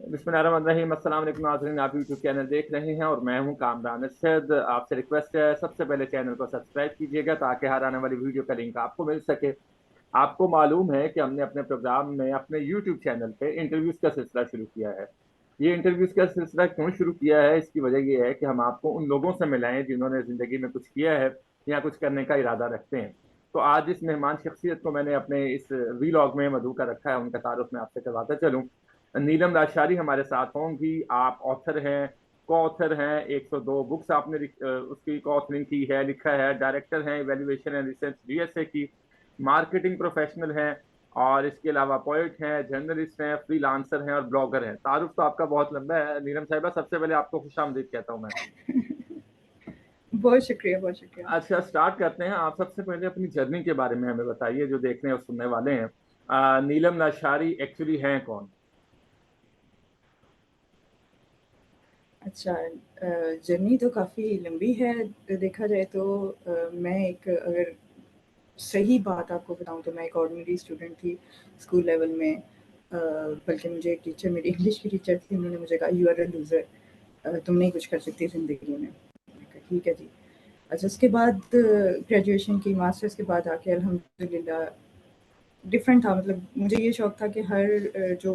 बिस्मिल्लाहिर्रहमानिर्रहीम। अस्सलाम वालेकुम नाज़रीन, आप यूट्यूब चैनल देख रहे हैं और मैं हूं कामरान अरशद। आपसे रिक्वेस्ट है, सबसे पहले चैनल को सब्सक्राइब कीजिएगा ताकि हर आने वाली वीडियो का लिंक आपको मिल सके। आपको मालूम है कि हमने अपने प्रोग्राम में अपने यूट्यूब चैनल पे इंटरव्यूज का सिलसिला शुरू किया है। ये इंटरव्यूज का सिलसिला क्यों शुरू किया है, इसकी वजह ये है कि हम आपको उन लोगों से मिलाएं जिन्होंने जिंदगी में कुछ किया है या कुछ करने का इरादा रखते हैं। तो आज इस मेहमान शख्सियत को मैंने अपने इस वीलॉग में मधु का रखा है, उनका तारुफ मैं आपसे करवाता चलूँ। नीलम राजशारी हमारे साथ होंगी। आप ऑथर हैं, को ऑथर हैं, 102 बुक्स आपने उसकी को ऑथरिंग की है, लिखा है। डायरेक्टर हैं इवेल्युएशन एंड रिसर्च डीएसए की। मार्केटिंग प्रोफेशनल हैं और इसके अलावा पोइट हैं, जर्नलिस्ट हैं, फ्रीलांसर हैं और ब्लॉगर हैं। तारुफ तो आपका बहुत लंबा है नीलम साहिबा, सबसे पहले आपको खुशामदीद कहता हूँ मैं। बहुत शुक्रिया, बहुत शुक्रिया। अच्छा, स्टार्ट करते हैं। आप सबसे पहले अपनी जर्नी के बारे में हमें बताइए, जो देखने और सुनने वाले हैं। नीलम नाशारी एक्चुअली हैं कौन? अच्छा, जर्नी तो काफ़ी लंबी है। देखा जाए तो मैं एक अगर सही बात आपको बताऊँ तो मैं एक ऑर्डिनरी स्टूडेंट थी स्कूल लेवल में। बल्कि मुझे एक टीचर, मेरी इंग्लिश की टीचर थी, उन्होंने मुझे कहा यू आर अ लूज़र, तुम नहीं कुछ कर सकती ज़िंदगी में। मैंने कहा ठीक है जी। अच्छा, उसके बाद ग्रेजुएशन की, मास्टर्स के बाद आके अल्हम्दुलिल्लाह डिफरेंट था। मतलब मुझे ये शौक था कि हर जो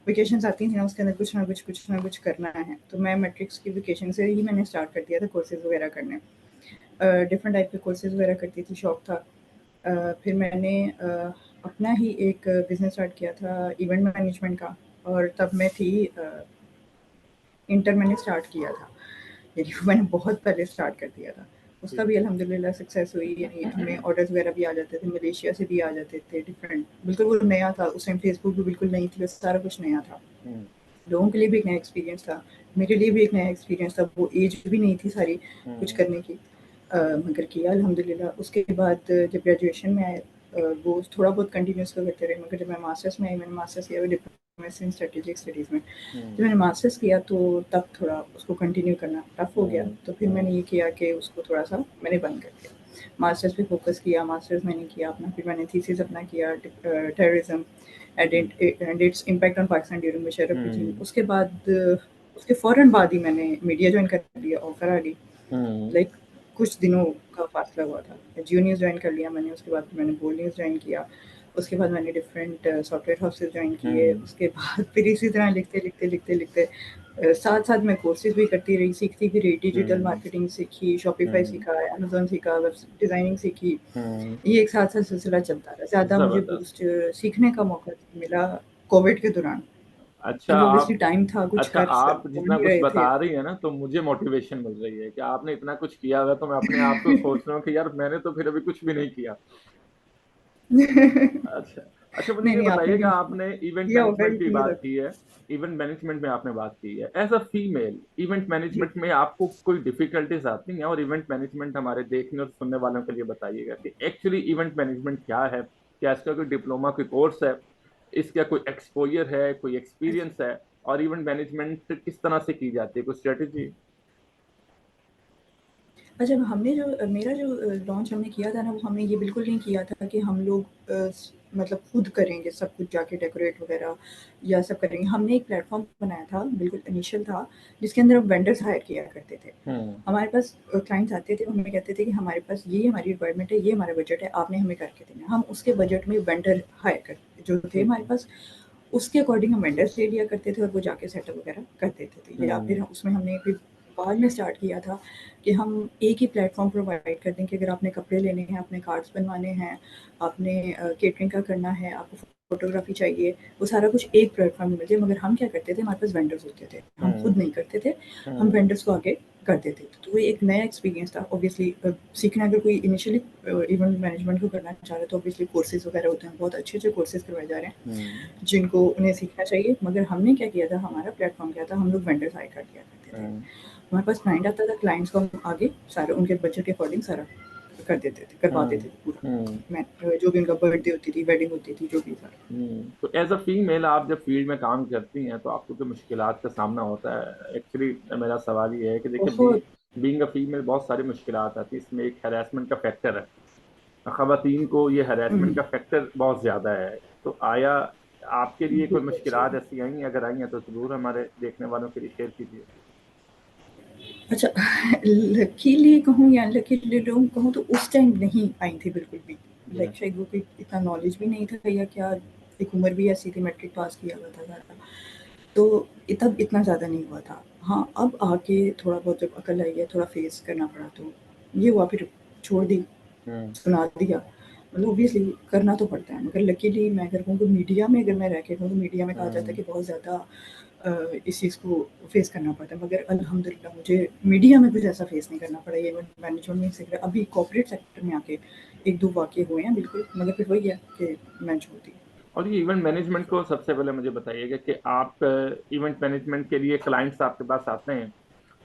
वेकेशंस आती थी ना, उसके अंदर कुछ ना कुछ करना है। तो मैं मैट्रिक्स की वेकेशन से ही मैंने स्टार्ट कर दिया था कोर्सेज़ वगैरह करने। डिफरेंट टाइप के कोर्सेज़ वगैरह करती थी, शौक था। फिर मैंने अपना ही एक बिज़नेस स्टार्ट किया था इवेंट मैनेजमेंट का। और तब मैं थी इंटर मैंने स्टार्ट किया था, यानी मैंने बहुत पहले स्टार्ट कर दिया था। उसका ठीक भी है। अल्हम्दुलिल्लाह सक्सेस हुई, यानी हमें ऑर्डर्स वगैरह भी आ जाते थे, मलेशिया से भी आ जाते थे डिफरेंट। बिल्कुल वो नया था, उस टाइम फेसबुक भी बिल्कुल नई थी, सारा कुछ नया था। हम्म। लोगों के लिए भी एक नया एक्सपीरियंस था, मेरे लिए भी एक नया एक्सपीरियंस था। वो एज भी नहीं थी सारी कुछ हम्म। करने की, मगर किया अल्हम्दुलिल्लाह। उसके बाद जब ग्रेजुएशन में आए, वो थोड़ा बहुत कंटिन्यूस करते रहे। मगर जब मैं मास्टर्स में आई, मैंने मास्टर्स किया डिप्लोमेसी इन स्ट्रेटेजिक स्टडीज़ में। जब हम्म। मैंने मास्टर्स किया तो तब थोड़ा उसको कंटिन्यू करना टफ हो गया, हम्म। तो फिर मैंने हम्म। ये किया कि उसको थोड़ा-सा मैंने बंद कर दिया। मास्टर्स पे फ़ोकस किया, मास्टर्स मैंने किया अपना, फिर मैंने थीसिस अपना किया terrorism and its impact on Pakistan during Musharraf regime. हम्म। उसके बाद उसके फ़ौरन बाद ही मैंने मीडिया जॉइन कर लिया, ऑफ़र आ गई। हम्म। लाइक कुछ दिनों का फ़ासला हुआ था। जियो न्यूज़ जॉइन कर लिया मैंने, उसके बाद मैंने बोल्ड न्यूज़ जॉइन किया। उसके बाद मैंने डिफरेंट सॉफ्टवेयर हाउसेज़ जॉइन किए। हम्म। उसके बाद फिर इसी तरह लिखते साथ-साथ मैं कोर्सेज़ भी करती रही, सीखती भी रही। डिजिटल हम्म। मार्केटिंग सीखी, शॉपिफ़ाई हम्म। सीखा, अमेज़न सीखा, वेब डिज़ाइनिंग सीखी। हम्म। ये एक साथ-साथ सिलसिला चलता रहा। ज़्यादा मुझे जबरदस्त। बूस्ट सीखने का मौका मिला कोविड के दौरान। अच्छा तब आप ऑब्वियसली टाइम था, कुछ अच्छा, आप बोल जितना नहीं कुछ रहे थे। बता रही है ना, तो मुझे मोटिवेशन मिल रही है कि आपने इतना कुछ किया हुआ है, तो मैं अपने आप को सोच रहा हूँ कि यार मैंने तो फिर अभी कुछ भी नहीं किया। नहीं, अच्छा। अच्छा, मुझे ये नहीं, आपने बताइएगा, भी आपने इवेंट किया होगा मैनेजमेंट की इसीलिए बात तक। की है। इवेंट मैनेजमेंट में आपने बात की है, as a female event management में आपको कोई डिफिकल्टीज आती हैं? और इवेंट मैनेजमेंट हमारे देखने और सुनने वालों के लिए बताइएगा कि एक्चुअली इवेंट मैनेजमेंट क्या है। क्या इसका कोई डिप्लोमा, कोई कोर्स है? इसका कोई एक्सपोजर है, कोई एक्सपीरियंस है? और इवेंट मैनेजमेंट किस तरह से की जाती है, कोई स्ट्रेटेजी? अच्छा, हमने जो मेरा जो लॉन्च हमने किया था ना, वो हमने ये बिल्कुल नहीं किया था कि हम लोग मतलब खुद करेंगे सब कुछ, जाके डेकोरेट वगैरह या सब करेंगे। हमने एक प्लेटफ़ॉर्म बनाया था, बिल्कुल इनिशियल था, जिसके अंदर हम वेंडर्स हायर किया करते थे। हम्म। हमारे पास क्लाइंट्स आते थे, वो हमें कहते थे कि हमारे पास ये हमारी रिक्वायरमेंट है, ये हमारा बजट है, आपने हमें करके देना है। हम उसके बजट में वेंडर हायर कर जो थे ठीक हमारे है। पास, उसके अकॉर्डिंग हम वेंडर्स ले लिया करते थे और वो जाके सेटअप वगैरह कर देते थे। या फिर हम्म। उसमें हमने फिर बाद में स्टार्ट किया था कि हम एक ही प्लेटफ़ॉर्म प्रोवाइड कर दें कि अगर आपने कपड़े लेने हैं, आपने कार्ड्स बनवाने हैं, आपने केटरिंग का करना है, आपको फ़ोटोग्राफ़ी चाहिए, वो सारा कुछ एक प्लेटफ़ॉर्म में मिल जाए। मगर हम क्या करते थे, हमारे पास वेंडर्स होते थे, हम खुद हम्म। नहीं करते थे, हम हम्म। वेंडर्स को आगे कर देते थे। तो वो एक नया एक्सपीरियंस था। ऑब्वियसली सीखना, अगर कोई इनिशियली इवेंट मैनेजमेंट को करना चाह रहा है, तो ऑब्वियसली कोर्सेज़ वगैरह होते हैं, बहुत अच्छे-अच्छे कोर्सेज़ करवाए जा रहे हम्म। हैं, जिनको उन्हें सीखना चाहिए। मगर हमने क्या किया था, हमारा प्लेटफ़ॉर्म क्या था, हम लोग वेंडर्स हायर कर दिया करते थे। हम्म। हमारे पास क्लाइंट आता था, क्लाइंट्स को हम आगे सारा उनके बजट के अकॉर्डिंग सारा कर देते थे, करवा हम्म। देते थे पूरा। हम्म। मैं जो भी उनका बर्थडे होती थी, वेडिंग होती थी, जो भी था। तो एज अ फीमेल आप जब फील्ड में काम करती हैं, तो आपको तो मुश्किलात का सामना होता है। एक्चुअली मेरा सवाल ये है कि देखिए, बहुत बीइंग अ फीमेल बहुत सारी मुश्किलात आती है। इसमें एक हैरेसमेंट का फैक्टर है। खवातीन को ये हैरेसमेंट हुँ। का फैक्टर बहुत ज्यादा है। तो आया आपके लिए कोई बिल्कुल मुश्किलात सही। ऐसी आई हैं? अगर आई हैं तो ज़रूर हमारे देखने वालों के लिए शेयर कीजिए। अच्छा, लकीली कहूँ या अनलकीली कहूँ तो उस टाइम नहीं आई थी बिल्कुल भी। जी। लाइक शायद वो कोई इतना नॉलेज भी नहीं था या क्या, एक उम्र भी ऐसी थी, मैट्रिक पास किया हुआ था ज़्यादा, तो तब इतना ज़्यादा नहीं हुआ था। हाँ, अब आके थोड़ा बहुत जब अकल आई है, थोड़ा फेस करना पड़ा तो ये हुआ, फिर छोड़ दी, हुँ, सुना दिया। मतलब ऑब्वियसली करना तो पड़ता है, मगर लकीली मैं अगर कहूँ तो मीडिया में अगर मैं रह के कहूँ तो मीडिया में कहा जाता है हुँ। कि बहुत ज़्यादा इस चीज़ को फेस करना पड़ता है, मगर अल्हम्दुलिल्लाह मुझे मीडिया में कुछ ऐसा फेस नहीं करना पड़ा। ये इवेंट मैनेजमेंट में सीख रहा, अभी कॉर्पोरेट सेक्टर में आके 1-2 वाक़ये हुए हैं बिल्कुल, मगर फिर वही है कि मैं छोड़ दी। और ये इवेंट मैनेजमेंट को सबसे पहले मुझे बताइएगा कि आप इवेंट मैनेजमेंट के लिए क्लाइंट्स आपके पास आते हैं,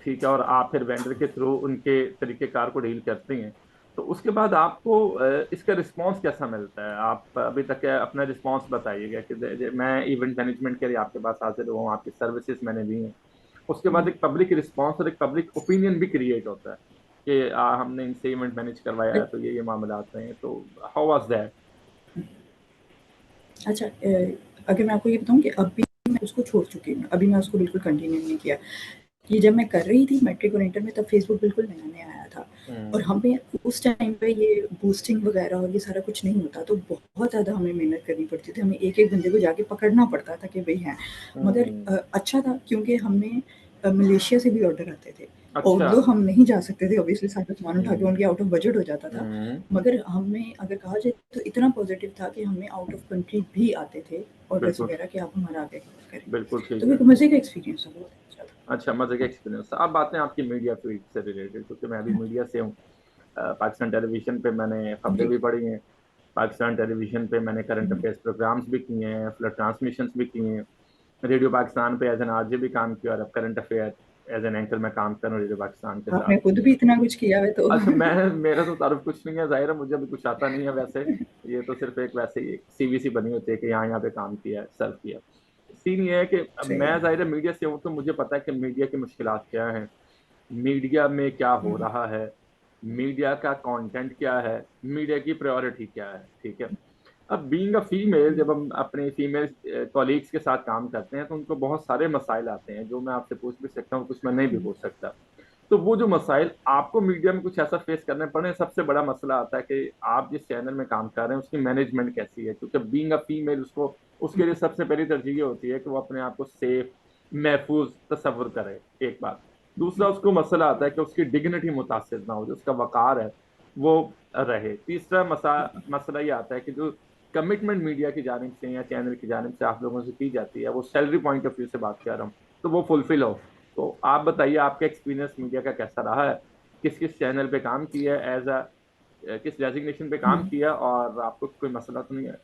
ठीक है, और आप फिर वेंडर के थ्रू उनके तरीक़ेकार को डील करते हैं। तो उसके बाद आपको इसका रिस्पॉन्स कैसा मिलता है? आप अभी तक अपना रिस्पॉन्स बताइएगा कि मैं इवेंट मैनेजमेंट के लिए आपके पास हाजिर हुआ हूँ, आपकी सर्विसेज मैंने दी हैं। उसके बाद हुँ। एक पब्लिक रिस्पॉन्स और एक पब्लिक ओपिनियन भी क्रिएट होता है कि हमने इनसे इवेंट मैनेज करवाया है, तो ये मामला आते हैं। तो हाउ वाज दैट? अच्छा, अगर मैं आपको ये बताऊँ कि अभी मैं उसको छोड़ चुकी हूँ, अभी मैं उसको बिल्कुल कंटिन्यू नहीं किया। ये जब मैं कर रही थी मैट्रिक और इंटर में, तब फेसबुक बिल्कुल नया-नया आया था और हम्म। हमें उस टाइम पे ये बूस्टिंग वगैरह और ये सारा कुछ नहीं होता, तो बहुत ज़्यादा हमें मेहनत करनी पड़ती थी। हमें एक-एक बंदे को जाके पकड़ना पड़ता था कि भई हैं। मगर हम्म। अच्छा था क्योंकि हमें मलेशिया से भी ऑर्डर आते थे। अच्छा। ऑल्दो हम नहीं जा सकते थे ऑब्वियसली सारा सामान उठा के, हम्म। उनके आउट ऑफ बजट हो जाता था। हम्म। मगर हमें अगर कहा जाए तो इतना पॉज़िटिव था कि हमें आउट ऑफ कंट्री भी आते थे ऑर्डर्स बिल्कुल। वगैरह कि आप हमारा आगे कवर करें। बिल्कुल तो ठीक वो है। एक मज़े का एक्सपीरियंस था, बहुत अच्छा था। अच्छा, मजे का एक्सपीरियंस। अब बातें आपकी मीडिया फील्ड से रिलेटेड, क्योंकि मैं भी हाँ, मीडिया से हूँ। पाकिस्तान टेलीविजन पे मैंने खबरें जी। भी पढ़ी हैं। पाकिस्तान टेलीविजन पे मैंने करंट हुँ। अफेयर्स प्रोग्राम्स भी किए हैं, फ्लड ट्रांसमिशंस भी किए हैं। रेडियो पाकिस्तान पे एज एन आरजे भी काम किया, और अब current affair as an anchor मैं काम कर रहा हूँ रेडियो पाकिस्तान के साथ। आपने खुद भी इतना कुछ किया है तो अच्छा, मैं मेरा तो तारुफ कुछ नहीं है, जाहिर है मुझे भी कुछ आता नहीं है वैसे। ये तो सिर्फ एक वैसे ही सीवीसी बनी होती है कि यहाँ पे काम किया है, सर्व किया। सीन ये है कि अब सही मैं है। जाहिर है मीडिया से हूँ, तो मुझे पता है कि मीडिया की मुश्किलात क्या हैं, मीडिया में क्या हो हुँ। रहा है, मीडिया का कंटेंट क्या है, मीडिया की प्रायोरिटी क्या है, ठीक है। अब बीइंग अ फीमेल, हुँ। जब हम अपने फीमेल कॉलीग्स के साथ काम करते हैं, तो उनको बहुत सारे मसाइल आते हैं जो मैं आपसे पूछ भी सकता हूँ, कुछ मैं नहीं भी हुँ। पूछ सकता। तो वो जो मसाइल आपको मीडिया में कुछ ऐसा फेस करने पड़े, सबसे बड़ा मसला आता है कि आप जिस चैनल में काम कर रहे हैं उसकी मैनेजमेंट कैसी है, क्योंकि बीइंग अ फीमेल उसको उसके लिए सबसे पहली तरजीह ये होती है कि वो अपने आप को सेफ, महफूज तस्वुर करे, एक बात। दूसरा, उसको मसला आता है कि उसकी डिग्निटी मुतासिर ना हो, जो उसका वकार है वो रहे। तीसरा मसला ये आता है कि जो कमिटमेंट मीडिया की जानिब से या चैनल की जानिब से आप लोगों से की जाती है, वो सैलरी पॉइंट ऑफ व्यू से बात कर रहा हूँ, तो वो फुलफिल हो। तो आप बताइए, आपका एक्सपीरियंस मीडिया का कैसा रहा है? किस किस चैनल पे काम किया है, एज अ किस डेजिग्नेशन पे काम हुँ। किया, और आपको कोई मसला तो नहीं है?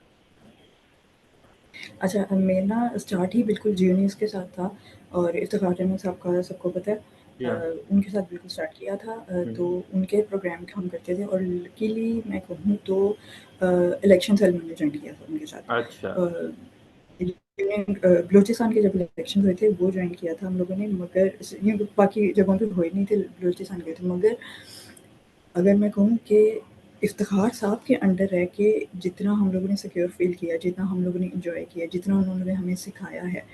अच्छा, मेरा स्टार्ट ही बिल्कुल जियो न्यूज़ के साथ था और इफ्तिख़ार चैनल साहब का सबको पता है। जी हाँ। उनके साथ बिल्कुल स्टार्ट किया था, तो हम्म। उनके प्रोग्राम हम करते थे और लकीली मैं कहूँ तो इलेक्शन सेल मैंने जॉइन किया था उनके साथ। अच्छा। बलूचिस्तान के जब इलेक्शन हुए थे वो जॉइन किया था हम लोगों ने, मगर ये बाकी जगहों पे हुए नहीं थे, बलूचिस्तान गए थे। मगर अगर मैं कहूँ कि इफ्तिख़ार साहब के अंडर रह के जितना हम लोगों ने सिक्योर फ़ील किया, जितना हम लोगों ने एन्जॉय किया, जितना उन्होंने हमें सिखाया है,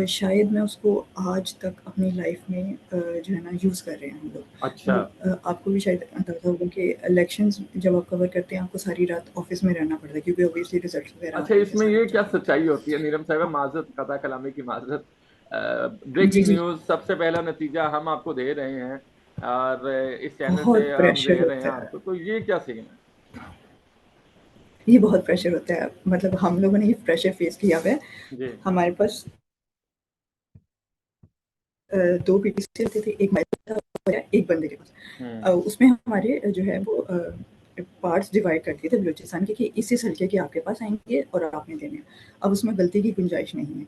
शायद मैं उसको आज तक अपनी लाइफ़ में जो है ना यूज़ कर रहे हैं हम लोग। अच्छा। मतलब आपको भी शायद अंदाज़ा होगा कि इलेक्शंस जब आप कवर करते हैं, आपको सारी रात ऑफ़िस में रहना पड़ता है क्योंकि ऑब्वियसली रिज़ल्ट्स वगैरह अच्छा, आने होते हैं, इसमें सारा ये कुछ क्या आने होता सच्चाई होती है नीलम साहब? है। माजरत, कता कलामी की माजरत। जी, ब्रेकिंग जी। न्यूज, सबसे पहला नतीजा हम आपको दे रहे हैं, और इस चैनल से बहुत हम दे प्रेशर रहे हैं होता है। आपको, तो ये क्या सीन है? ये बहुत प्रेशर होता है। मतलब हम लोगों ने ये प्रेशर फ़ेस किया हुआ है। जी। हमारे पास 2 पीटीसी होते थे, एक मेरा था और एक बंदे के पास। हम्म। उसमें हमारे जो है वो पार्ट्स डिवाइड कर दिए थे बलूचिस्तान के कि इस हल्के के आपके पास आएँगे और आपने देने हैं। अब उसमें गलती की गुंजाइश नहीं है।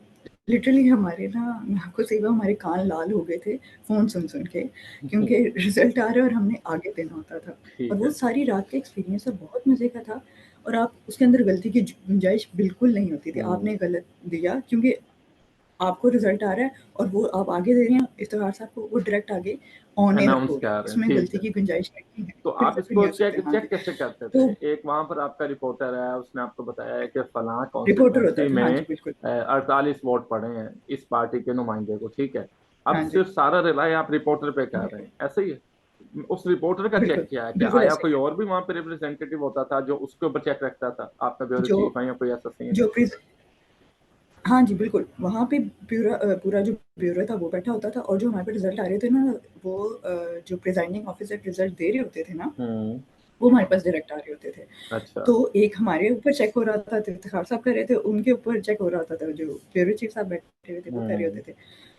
लिटरली हमारे ना, मैं आपको सही बताऊँ, हमारे कान लाल हो गए थे फ़ोन सुन-सुन के, क्योंकि रिज़ल्ट आ रहा है और हमने आगे देना होता था। और ठीक वो है। सारी रात का एक्सपीरियंस बहुत मज़े का था और आप उसके अंदर गलती की गुंजाइश बिल्कुल नहीं होती थी। हम्म। आपने गलत दिया क्योंकि आपको रिजल्ट आ रहा है और वो आप आगे दे रहे हैं इफ्तिखार साहब को, वो डायरेक्ट आगे ऑन एयर अनाउंस हो रहा है, कर रहे हैं, इसमें ठीक गलती है। की गुंजाइश नहीं है, तो फिर आप से भी इसको नहीं हो सकते। चेक हाँ चेक जी। कैसे करते थे? तो एक वहां पर आपका रिपोर्टर है, उसने आपको बताया है कि फलां रिपोर्टर होता कॉन्स्टिट्यूंसी था, हाँ में जी, बिल्कुल। 48 वोट पड़े हैं इस पार्टी के नुमाइंदे को, ठीक है। अब हाँ जी, सिर्फ सारा रिलाय आप रिपोर्टर पे कर रहे बिल्कुल, हैं, ऐसे ही है? उस रिपोर्टर का चेक बिल्कुल, किया है कि बिल्कुल आया ऐसे कोई ही और भी वहां पे रिप्रेजेंटेटिव होता था जो उसके ऊपर चेक रखता था? आपका है। ब्यूरो जो चीफ है या कोई ऐसा सीन है? जो प्रिज हाँ जी, बिल्कुल, वहाँ पे पूरा जो ब्यूरो था वो बैठा होता था, और जो हमारे पे रिज़ल्ट आ रहे थे ना, वो जो प्रिज़ाइडिंग ऑफ़िसर रिज़ल्ट दे रहे होते थे ना, हम्म। वो हमारे पास डायरेक्ट आ रहे होते थे। अच्छा। तो एक हमारे ऊपर चेक हो रहा था, तो इफ्तिखार साहब कर रहे थे, उनके ऊपर चेक हो रहा होता था, जो ब्यूरो चीफ साहब बैठे हुए थे, वो कर रहे हम्म। होते थे।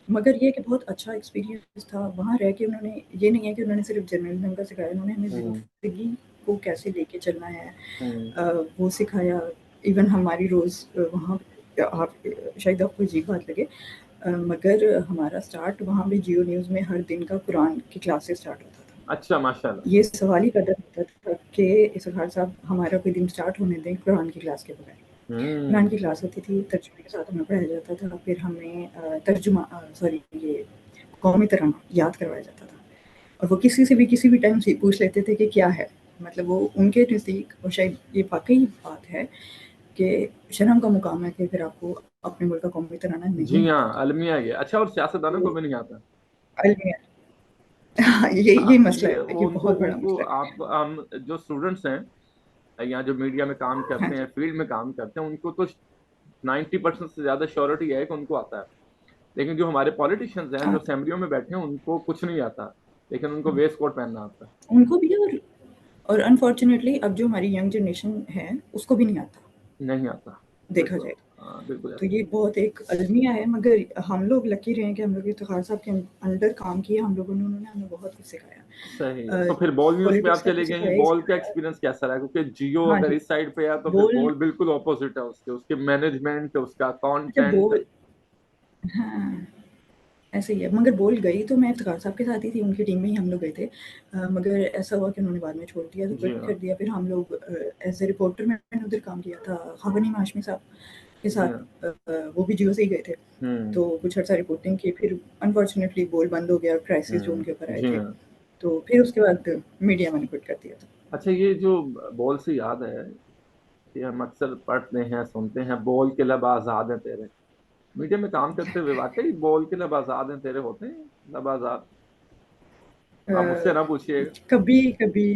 मगर ये कि बहुत अच्छा एक्सपीरियंस था, वहाँ रह के उन्होंने, ये नहीं है कि उन्होंने सिर्फ़ जर्नलिज़्म का सिखाया, उन्होंने हमें हम्म। ज़िंदगी को कैसे लेके चलना है, हम्म। वो सिखाया। इवन हमारी रोज़ वहाँ, आप शायद आपको अजीब बात लगे, मगर हमारा स्टार्ट वहाँ पे जियो न्यूज़ में हर दिन का कुरान की क्लास से स्टार्ट होता था। अच्छा, माशाल्लाह। ये सवाल ही पैदा होता था कि इफ्तिखार साहब हमारा कोई दिन स्टार्ट होने दें कुरान की क्लास के बगैर। कुरान हम्म। की क्लास होती थी, तर्जुमे के साथ हमें पढ़ाया जाता था, फिर हमें सॉरी, ये कौमी तराना याद करवाया जाता था, और वो किसी से भी किसी भी टाइम से पूछ लेते थे कि क्या है, मतलब वो उनके नज़दीक, और शायद ये वाक़ई बात है कि शर्म का मुकाम है कि फिर आपको अपने मुल्क का कौमी तराना नहीं जी आता हाँ, था। अलमिया ये अच्छा, और सियासतदानों को तो भी नहीं आता। अलमिया हाँ, ये हाँ, मसला ये है, ये उनको बहुत बड़ा उनको मसला है। आप हम जो स्टूडेंट्स हैं या जो मीडिया में काम हाँ करते हैं, जी। फील्ड में काम करते हैं, उनको तो 90% से ज्यादा श्योरिटी है कि उनको आता है। लेकिन जो हमारे पॉलिटिशियंस हैं, जो हाँ, असेंबलियों में बैठे हैं, उनको कुछ नहीं आता, लेकिन उनको वेस्ट कोट पहनना आता है। उनको भी, और अनफॉर्चुनेटली अब जो हमारी यंग जनरेशन है, उसको भी नहीं आता, नहीं आता। देखा बिल्कुल। जाए तो। हाँ, बिल्कुल तो ऐसा ही ये है। बहुत एक अलमिया है, मगर हम लोग लकी रहे हैं कि हम लोग इफ्तिखार साहब के अंडर काम किया, हम लोगों ने, उन्होंने हमें बहुत कुछ सिखाया। सही है। तो फिर बॉल न्यूज पे आप पॉलिटिक्स का तो चले गई, सिखाया ही बॉल का सिखाया। एक्सपीरियंस कैसा रहा? क्योंकि जियो हाँ अगर जी, इस साइड पे है तो फिर बोल बॉल बिल्कुल ऑपोजिट है उसके उसके मैनेजमेंट, उसका अच्छा कंटेंट। बोल हाँ, ऐसे ही है, मगर बोल गई तो मैं इफ्तिखार साहब के साथ ही थी, उनकी टीम में ही हम लोग गए थे। मगर ऐसा हुआ कि उन्होंने बाद में छोड़ दिया, तो जी क्विट हाँ। कर दिया। फिर हम लोग एज़ अ रिपोर्टर मैंने उधर काम किया था, ख़ाफ़ हाशमी साहब के जी साथ। हाँ। वो भी जियो से ही गए थे। हम्म। तो कुछ अर्सा रिपोर्टिंग की, फिर अनफॉर्चुनेटली बोल बंद हो गया, क्राइसिस जो उनके ऊपर आए जी थे। हाँ। तो फिर उसके बाद मीडिया मैंने क्विट कर दिया था। अच्छा, ये जो बॉल से याद है कि हम अक्सर पढ़ते हैं, सुनते हैं, बोल के लब आजाद हैं तेरे। मीडिया में काम करते हुए वाकई बोल के लब आजाद हैं तेरे होते हैं? लब आजाद? अ, आप मुझसे ना पूछिएगा। कभी-कभी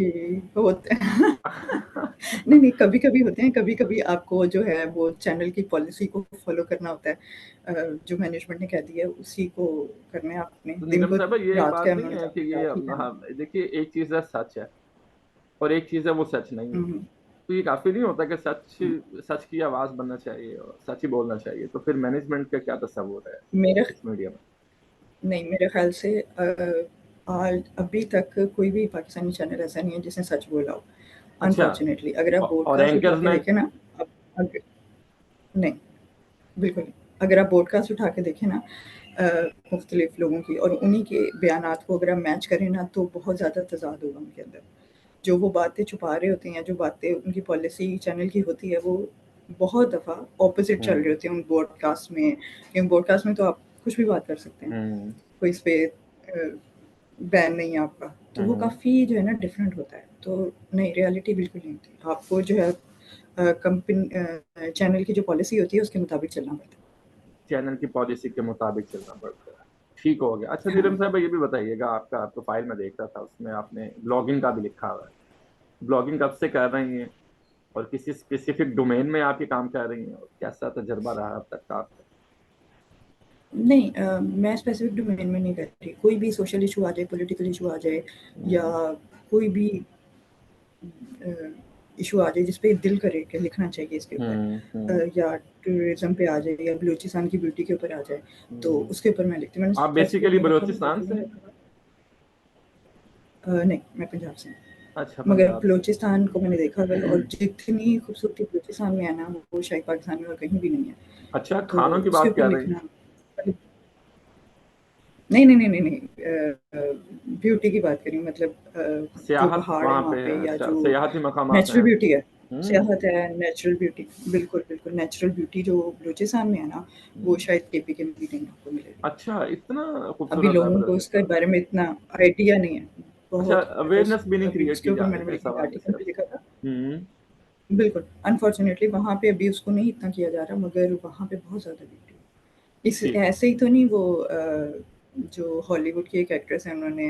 होते नहीं, नहीं, कभी-कभी होते हैं, कभी-कभी आपको जो है वो चैनल की पॉलिसी को फ़ॉलो करना होता है। जो मैनेजमेंट ने कह दिया है उसी को करना है आपने, तो दिन नीलम को साहब, ये रात बात का नहीं उन्होंने है कि कहा, ये रात ही कहना है। देखिए, एक चीज है सच है और एक चीज है वो सच नहीं है। हुँ, हुँ, तो ये काफी नहीं होता कि सच हुँ। सच की आवाज बनना चाहिए और सच ही बोलना चाहिए? तो फिर मैनेजमेंट का क्या तस्वुर है मेरा इस मीडिया में? नहीं, मेरे ख़्याल से आज अभी तक कोई भी पाकिस्तानी चैनल ऐसा नहीं है जिसने सच बोला हो, अच्छा। अनफॉर्चुनेटली। अगर आप और ब्रॉडकास्ट उठा एंकर्स के ने? देखें ना, अब अग नहीं, बिल्कुल नहीं। अगर आप ब्रॉडकास्ट उठा के देखें ना, मुख्तलिफ़ लोगों की, और उन्हीं के बयानात को अगर आप मैच करें ना, तो बहुत ज़्यादा तज़ाद होगा उनके अंदर। जो वो बातें छुपा रहे होते हैं, जो बातें उनकी पॉलिसी चैनल की होती है, वो बहुत दफ़ा ऑपोज़िट चल हम्म। रहे होते हैं उन ब्रॉडकास्ट में। क्योंकि ब्रॉडकास्ट में तो आप कुछ भी बात कर सकते हैं, हम्म। कोई इस पे बैन नहीं है आपका। तो वो हम्म। काफ़ी जो है ना डिफरेंट होता है। तो नहीं, रियलिटी बिल्कुल नहीं होती। आपको जो है चैनल की जो पॉलिसी होती है उसके मुताबिक चलना पड़ता चैनल की पॉलिसी के मुताबिक चलना पड़ता है। ठीक हो गया। अच्छा है। नीलम हाँ। साहब, ये भी बताइएगा, आपका प्रोफाइल में देख रहा था, उसमें आपने ब्लॉगिंग का भी लिखा हुआ है। ब्लॉगिंग कब से कर रही हैं और किसी स्पेसिफिक डोमेन में आप ये काम कर रही हैं, और कैसा तजर्बा रहा अब तक का आपका? नहीं, मैं स्पेसिफिक डोमेन में नहीं कर रही। कोई भी सोशल इश्यू आ जाए, पॉलिटिकल इश्यू आ जाए, या हम्म। कोई भी अ, इश्यू आ जाए जिस पे दिल करे कि लिखना चाहिए इसके ऊपर, हम्म। या टूरिज़्म पे आ जाए, या बलूचिस्तान की ब्यूटी के ऊपर आ जाए, तो हम्म। उसके ऊपर मैं लिखती हूँ। मैंने आप बेसिकली स्पेसिफिकली लिखा हुआ बलूचिस्तान बिल्कुल से नहीं हैं? लिखा हुआ। नहीं, मैं पंजाब से हूँ। अच्छा, मगर पंजाब से। बलूचिस्तान को मैंने देखा हुआ है, और जितनी खूबसूरती बलूचिस्तान में है ना, वो शायद पाकिस्तान में और कहीं भी नहीं है। अच्छा, तो खानों की उसके बात ऊपर कर रही हैं? लिखना, नहीं, नहीं, नहीं, नहीं, नहीं, ब्यूटी की बात कर रही हूँ, मतलब जो सियाहत पहाड़ है वहाँ वहाँ पे पे, है? या अच्छा, जो सियाहती मकामात नेचुरल हैं? ब्यूटी है। सियाहत है, नेचुरल ब्यूटी, बिल्कुल, बिल्कुल नेचुरल ब्यूटी जो बलूचिस्तान में है ना, वो शायद केपी के में भी नहीं आपको मिलेगी। अच्छा, इतना अभी खूबसूरत है लोगों को उसके बलूचिस्तान। बारे में इतना आइडिया नहीं है, अच्छा, बहुत बिकॉज़ अवेयरनेस भी नहीं अभी क्रिएट उसके की ऊपर जा रही मैंने है बल्कि इस एक हवाले आर्टिकल से। भी लिखा था। हम्म। बिल्कुल, अनफॉर्च्युनेटली वहाँ पे अभी उसको नहीं इतना किया जा रहा, मगर वहाँ पे बहुत ज़्यादा ब्यूटी है। इस ठीक। ऐसे ही तो नहीं वो जो हॉलीवुड की एक एक्ट्रेस है, उन्होंने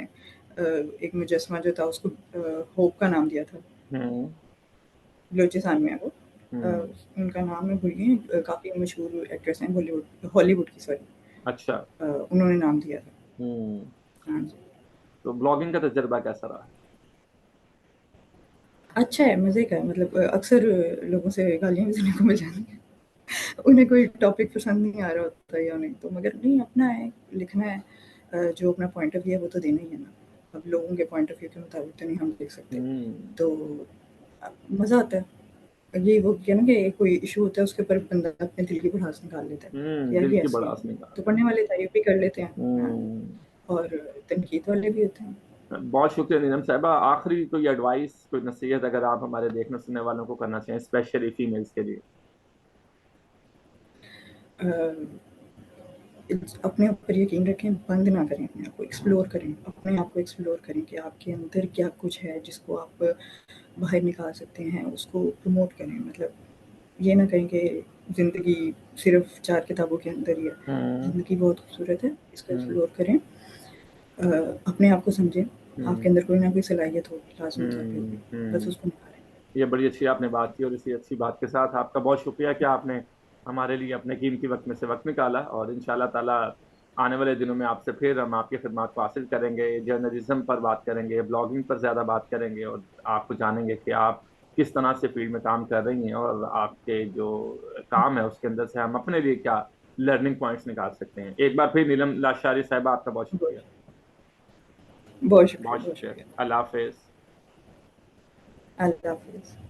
एक मुजस्समा जो था उसको होप का नाम दिया था। हम्म। बलूचिस्तान में है वो। हम्म। उनका नाम मैं भूल गई, काफ़ी मशहूर एक्ट्रेस हैं हॉलीवुड की, सॉरी। अच्छा। उन्होंने नाम दिया था। हम्म। हाँ जी। तो ब्लॉगिंग का तजर्बा कैसा रहा? अच्छा है, मज़े का है, मतलब अक्सर लोगों से गालियाँ भी सुनने को मिल जाती हैं। उन्हें कोई टॉपिक पसंद नहीं आ रहा होता है या नहीं, तो मगर नहीं, अपना है, लिखना है, जो अपना पॉइंट ऑफ व्यू है वो तो देना ही है ना। अब लोगों के पॉइंट ऑफ व्यू के मुताबिक तो नहीं हम लिख सकते। हम्म। तो मज़ा आता है। ये वो क्या ना कि कोई इश्यू होता है उसके ऊपर बंदा अपने दिल की भड़ास निकाल लेता है कि यार दिल ये की ऐसे है। बड़ास निकाल। तो पढ़ने वाले तारीफ़ भी कर लेते हैं। हाँ, हम्म। और तनकीद वाले भी होते हैं। बहुत शुक्रिया नीलम साहिबा। आखिरी कोई एडवाइस, कोई नसीहत अगर आप हमारे देखने सुनने वालों को करना चाहें, स्पेशली फीमेल्स के लिए। अ, अपने ऊपर यकीन रखें, बंद ना करें अपने आप को, एक्सप्लोर करें, अपने आप को एक्सप्लोर करें कि आपके अंदर क्या कुछ है जिसको आप बाहर निकाल सकते हैं, उसको प्रमोट करें। मतलब ये ना कहें कि ज़िंदगी सिर्फ़ 4 किताबों के अंदर ही है। हम्म। ज़िंदगी बहुत खूबसूरत है, इसको हम्म। एक्सप्लोर करें। अपने आप को समझें, हम्म। आपके अंदर कोई ना कोई सलाहियत होगी, लाज़मी तौर पे हम्म। होगी, बस हम्म। उसको निखारें। ये बड़ी अच्छी आपने बात की, और इसी अच्छी बात के साथ आपका बहुत शुक्रिया कि आपने हमारे लिए अपने कीमती वक्त में से वक्त निकाला। और इंशाल्लाह ताला आने वाले दिनों में आपसे फिर हम आपकी खिदमत को हासिल करेंगे, जर्नलिज्म पर बात करेंगे, ब्लॉगिंग पर ज़्यादा बात करेंगे, और आपको जानेंगे कि आप किस तरह से फील्ड में काम कर रही हैं, और आपके जो काम है उसके अंदर से हम अपने लिए क्या लर्निंग पॉइंट्स निकाल सकते हैं। एक बार फिर नीलम लाशारी साहिबा, आपका बहुत शुक्रिया। बहुत बहुत शुक्रिया, बहुत बहुत शुक्रिया। शुक्रिया। अल्लाह हाफिज़। अल्लाह हाफ़िज़।